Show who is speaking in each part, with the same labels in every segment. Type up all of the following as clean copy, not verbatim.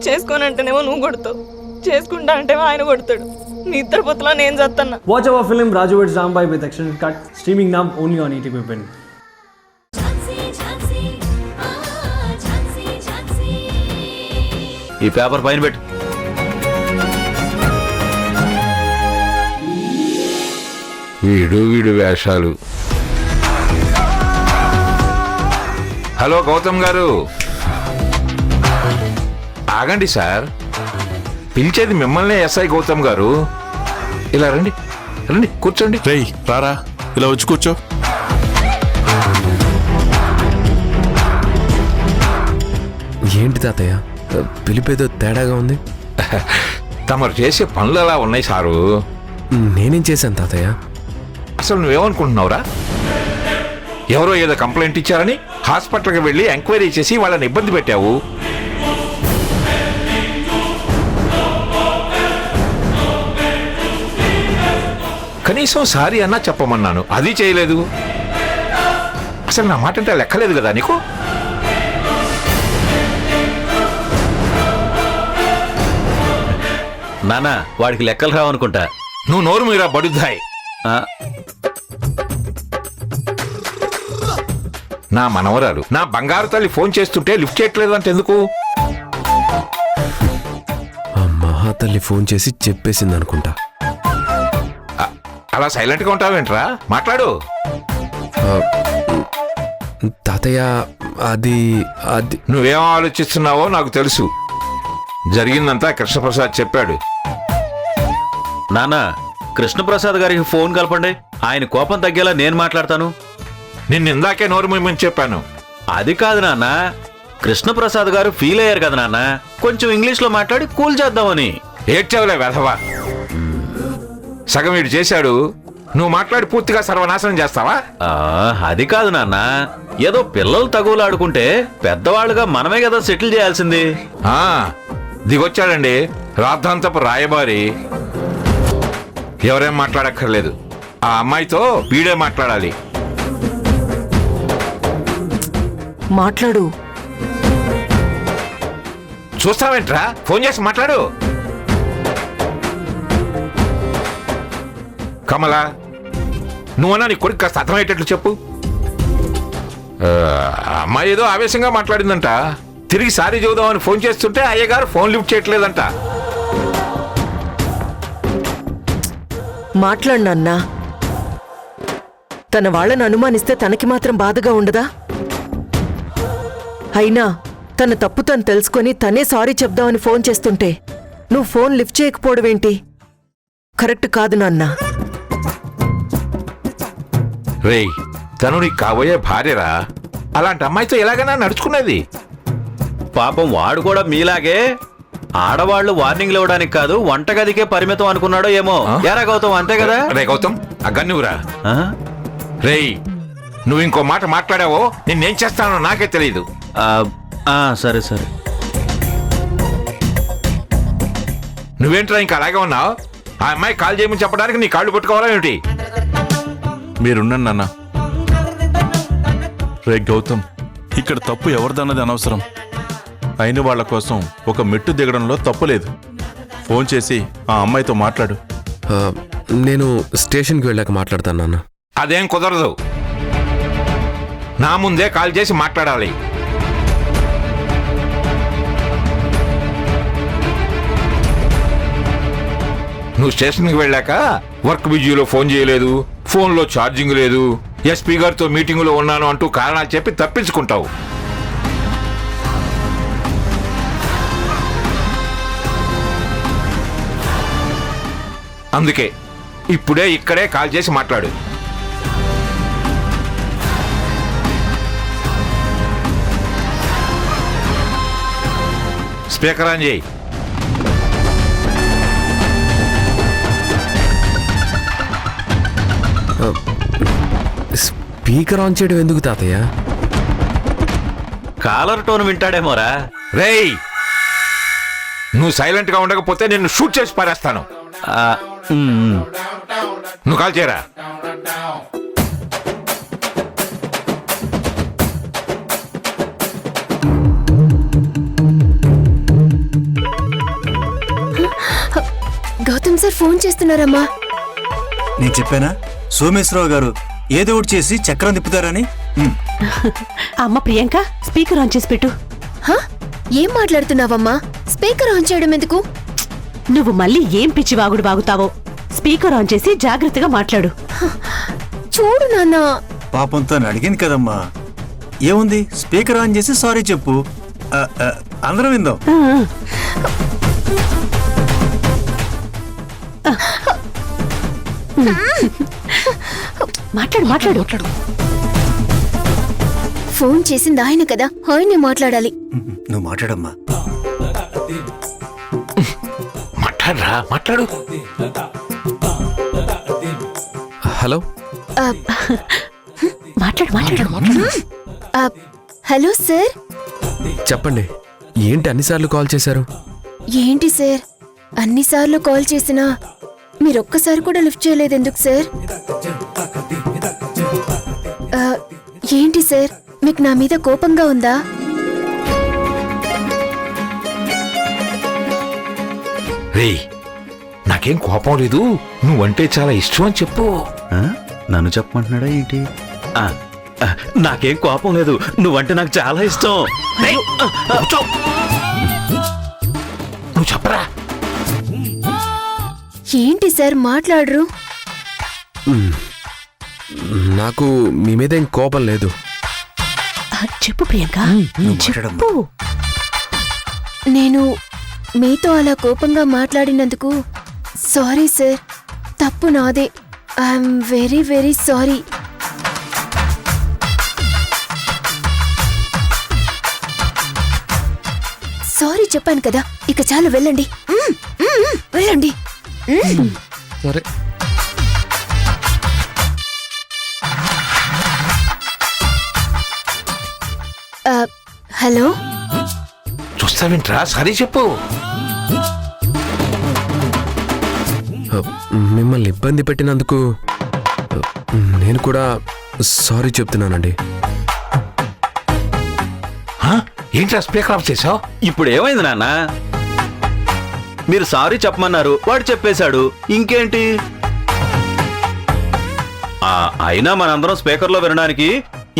Speaker 1: చేసుకోనంటేనేమో నువ్వు కొడతావు, చేసుకుంటా అంటేమో ఆయన కొడతాడు. నీ ఇద్దరు పొత్తులో నేను చేస్తున్నా.
Speaker 2: Watch our film Raju vs. Rambai with extended cut, streaming now only on ETV Win.
Speaker 3: ఈ పేపర్ పైన పెట్టు.
Speaker 4: వీడు వేషాలు. హలో గౌతమ్ గారు, ఆగండి సార్, పిలిచేది మిమ్మల్ని. ఎస్ఐ గౌతమ్ గారు, ఇలా రండి రండి, కూర్చోండి.
Speaker 5: రేయ్ రారా, ఇలా వచ్చి కూర్చో.
Speaker 6: ఏంటి తాతయ్య, పిలిపేదో తేడాగా ఉంది?
Speaker 4: తమరు చేసే పనులు అలా ఉన్నాయి సారు.
Speaker 6: నేనేం చేశాను తాతయ్య?
Speaker 4: అసలు నువ్వేమనుకుంటున్నావురా? ఎవరో ఏదో కంప్లైంట్ ఇచ్చారని హాస్పిటల్కి వెళ్ళి ఎంక్వైరీ చేసి వాళ్ళని ఇబ్బంది పెట్టావు. కనీసం సారీ అన్నా చెప్పమన్నాను, అది చేయలేదు. అసలు నా మాట అంటే లెక్కలేదు కదా నీకు?
Speaker 3: నానా, వాడికి లెక్కలు రావనుకుంటా.
Speaker 4: నువ్వు నోరు మీరా బడుద్దాయి. నా మనవరాలు, నా బంగారు తల్లి ఫోన్ చేస్తుంటే లిఫ్ట్ చేయట్లేదు అంటే ఎందుకు?
Speaker 6: ఆ మహాతల్లి ఫోన్ చేసి చెప్పేసింది అనుకుంటా.
Speaker 4: అలా సైలెంట్ గా ఉంటావేంట్రా? మాట్లాడు.
Speaker 6: తాతయ్య అది అది
Speaker 4: నువ్వేం ఆలోచిస్తున్నావో నాకు తెలుసు. జరిగిందంతా కృష్ణప్రసాద్ చెప్పాడు.
Speaker 3: నానా, కృష్ణప్రసాద్ గారికి ఫోన్ కలపండి, ఆయన కోపం తగ్గేలా నేను మాట్లాడతాను.
Speaker 4: నిన్ను ఇందాకే నోరు మూయమని చెప్పాను.
Speaker 3: అది కాదు నాన్న, కృష్ణప్రసాద్ గారు ఫీల్ అయ్యారు కదా నాన్న, కొంచెం ఇంగ్లీష్ లో మాట్లాడి కూల్ చేద్దామని.
Speaker 4: ఏడ్చావులే వెధవా, సగం వీడు చేశాడు, నువ్వు మాట్లాడి పూర్తిగా సర్వనాశనం చేస్తావా?
Speaker 3: అది కాదు నాన్న, ఏదో పిల్లలు తగులాడుకుంటే పెద్దవాళ్ళుగా మనమే కదా సెటిల్ చేయాల్సింది.
Speaker 4: దిగొచ్చాడండి రాద్ధాంతపు రాయబారి. ఎవరేం మాట్లాడక్కర్లేదు, ఆ అమ్మాయితో వీడే మాట్లాడాలి.
Speaker 1: మాట్లాడు.
Speaker 4: చూస్తావేంట్రా, ఫోన్ చేసి మాట్లాడు. కమలా, నువ్వన్నా నీ కొడుకు కాస్త అర్థమయ్యేటట్లు చెప్పు. అమ్మాయి ఏదో ఆవేశంగా మాట్లాడిందంట, తిరిగి సారీ చూద్దామని ఫోన్ చేస్తుంటే అయ్యగారు ఫోన్ లిఫ్ట్ చేయట్లేదంట.
Speaker 7: మాట్లాడినన్నా, తన వాళ్ళని అనుమానిస్తే తనకి మాత్రం బాధగా ఉండదా? అయినా తన తప్పు తను తెలుసుకొని తనే సారీ చెప్దామని ఫోన్ చేస్తుంటే నువ్వు ఫోన్ లిఫ్ట్ చేయకపోవడమేంటి? కరెక్ట్ కాదు నాన్నా.
Speaker 4: రేయ్, తను నీకు కాబోయే భార్యరా, అలాంటి అమ్మాయితో ఎలాగైనా నడుచుకునేది.
Speaker 3: పాపం వాడు కూడా మీలాగే ఆడవాళ్లు వార్నింగ్లు ఇవ్వడానికి కాదు వంటగదికే పరిమితం అనుకున్నాడో ఏమో. ఎరా గౌతమ్, అంతే కదా?
Speaker 4: రే గౌతమ్, అగ్గన్నురా. రేయ్, నువ్వు ఇంకో మాట మాట్లాడావో నేనేం చేస్తానో నాకే తెలియదు.
Speaker 3: సరే సరే.
Speaker 4: నువ్వేంట్రా ఇంకా అలాగే ఉన్నావు? ఆ అమ్మాయి కాల్ చేయమని చెప్పడానికి నీ కాళ్ళు పట్టుకోవాలా ఏమిటి?
Speaker 5: మీరున్నాను నాన్న. రే గౌతమ్, ఇక్కడ తప్పు ఎవరిదన్నది అనవసరం. అయిన వాళ్ల కోసం ఒక మెట్టు దిగడంలో తప్పులేదు. ఫోన్ చేసి ఆ అమ్మాయితో మాట్లాడు.
Speaker 6: నేను స్టేషన్కి వెళ్ళాక మాట్లాడతాను నాన్న.
Speaker 4: అదేం కుదరదు, నా ముందే కాల్ చేసి మాట్లాడాలి. నువ్వు స్టేషన్కి వెళ్ళాక వర్క్ బిజీలో ఫోన్ చేయలేదు, ఫోన్లో ఛార్జింగ్ లేదు, ఎస్పీ గారితో మీటింగులో ఉన్నాను అంటూ కారణాలు చెప్పి తప్పించుకుంటావు. అందుకే ఇప్పుడే ఇక్కడే కాల్ చేసి మాట్లాడు. స్పీకర్ ఆన్ చేయి.
Speaker 6: స్పీకర్ ఆన్ చేయడం ఎందుకు తాతయ్య?
Speaker 3: కాలర్ టోన్ వింటాడేమోరా.
Speaker 4: రేయ్, నువ్వు సైలెంట్ గా ఉండకపోతే నిన్ను షూట్ చేసి పారేస్తాను. నువ్వు కాల్ చేయరా.
Speaker 8: గౌతమ్ సార్ ఫోన్ చేస్తున్నారమ్మా.
Speaker 9: నేను చెప్పానా సోమేశ్వరరావు గారు ఏదో ఒకటి చేసి చక్రం తిప్పుతారని.
Speaker 10: అమ్మ ప్రియాంక స్పీకర్ ఆన్ చేసి పెట్టు.
Speaker 8: హ? ఏం మాట్లాడుతున్నావమ్మా? స్పీకర్ ఆన్ చేయడం ఎందుకు?
Speaker 10: నువ్వు మళ్ళీ ఏం పిచ్చి వాగుడు వాగుతావో. స్పీకర్ ఆన్ చేసి జాగ్రత్తగా మాట్లాడు.
Speaker 8: చూడు నాన్న.
Speaker 9: పాపం తను అడిగింది కదమ్మా. ఏముంది, స్పీకర్ ఆన్ చేసి సారీ చెప్పు. అందరం విందాం.
Speaker 10: మాట్లాడు మాట్లాడు.
Speaker 8: ఫోన్ చేసింది ఆయన కదా, ఆయనే మాట్లాడాలి.
Speaker 9: నువ్వు మాట్లాడమ్మా.
Speaker 4: మాట్లాడరా, మాట్లాడు.
Speaker 6: హలో,
Speaker 8: ఆ,
Speaker 10: మాట్లాడు మాట్లాడు.
Speaker 8: ఆ, హలో సార్.
Speaker 6: చెప్పండి. ఏంటి అన్నిసార్లు కాల్ చేశారు?
Speaker 8: ఏంటి సార్, అన్నిసార్లు కాల్ చేసినా మీరొక్కసారి కూడా లిఫ్ట్ చేయలేదు ఎందుకు సార్? ఆ, ఏంటి సార్, మీకు నా మీద కోపంగా ఉందా?
Speaker 4: రేయ్, నాకేం కోపం లేదు, నువ్వంటే చాలా ఇష్టం అని చెప్పు.
Speaker 3: ఆ? నన్ను చెప్పమంటున్నాడా ఏంటి? ఆ, ఆ, నాకేం కోపం లేదు, నువ్వంటే నాకు చాలా ఇష్టం.
Speaker 4: రేయ్, కూర్చో. నువ్వు చెప్పరా.
Speaker 8: ఏంటి సార్ మాట్లాడరు?
Speaker 6: నాకు మీ మీద ఏం కోపం లేదు.
Speaker 10: చెప్పు ప్రియాంక, చెప్పు.
Speaker 8: నేను మీతో అలా కోపంగా మాట్లాడినందుకు సారీ సార్. తప్పు నాదే. I'm very very sorry. Sorry చెప్పాను కదా, ఇక చాలు, వెళ్ళండి. వెళ్ళండి.
Speaker 6: సరే.
Speaker 8: హలో,
Speaker 4: చూస్తావేంట్రా, సరే చెప్పు.
Speaker 6: మిమ్మల్ని ఇబ్బంది పెట్టినందుకు నేను కూడా సారీ చెప్తున్నానండి.
Speaker 4: ఏంట్రా స్పీకర్ ఆఫ్ చేసావు?
Speaker 3: ఇప్పుడు ఏమైంది నాన్న? మీరు సారీ చెప్పమన్నారు, వాడు చెప్పేశాడు, ఇంకేంటి? అయినా మనందరం స్పీకర్లో వినడానికి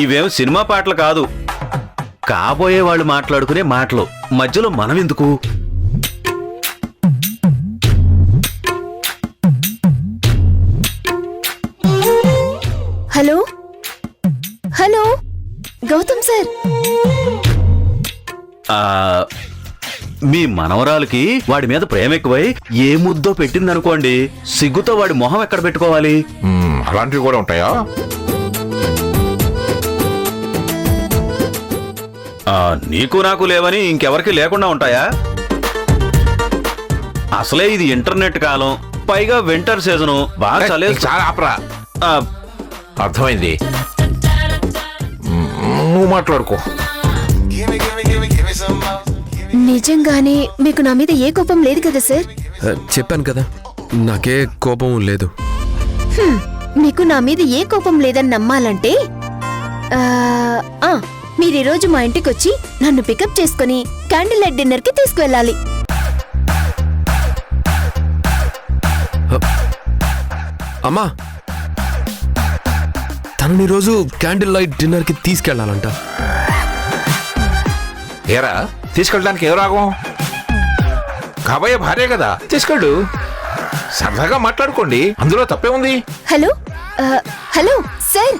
Speaker 3: ఇవేం సినిమా పాటలు కాదు, కాబోయే వాళ్ళు మాట్లాడుకునే మాటలు. మధ్యలో మనం ఎందుకు?
Speaker 8: Hello, hello Gautam sir.
Speaker 3: మీ మనవరాలకి వాడి మీద ప్రేమ ఎక్కువై ఏ ముద్దో పెట్టిందనుకోండి, సిగ్గుతో వాడి మొహం ఎక్కడ పెట్టుకోవాలి?
Speaker 4: అలాంటివి కూడా ఉంటాయా?
Speaker 3: నీకు నాకు లేవని ఇంకెవరికి లేకుండా ఉంటాయా? అసలే ఇది ఇంటర్నెట్ కాలం, పైగా వింటర్ సీజను. బాగా
Speaker 4: చాలా ఆపరా.
Speaker 3: ఆ,
Speaker 4: అర్థమైంది, నువ్వు మాట్లాడుకో.
Speaker 8: నిజంగానే మీకు నా మీద ఏ కోపం లేదు కదా సార్?
Speaker 6: చెప్పాను కదా, నాకే కోపం లేదు.
Speaker 8: మీకు నా మీద ఏ కోపం లేదని నమ్మాలంటే మీరు ఈరోజు మా ఇంటికి వచ్చి నన్ను పికప్ చేసుకుని క్యాండిల్ లైట్ డిన్నర్ కి తీసుకువెళ్ళాలి.
Speaker 6: అమ్మా, తనని రోజు క్యాండిల్ లైట్ డిన్నర్ కి తీసుకెళ్లాలంట.
Speaker 4: ఏరా, తీసుకెళ్ళడానికి ఏ రాగం? కాబోయే భార్య కదా, తీసుకెళ్ళు. సరదాగా మాట్లాడుకోండి, అందులో తప్పే ఉంది.
Speaker 8: Hello, hello sir.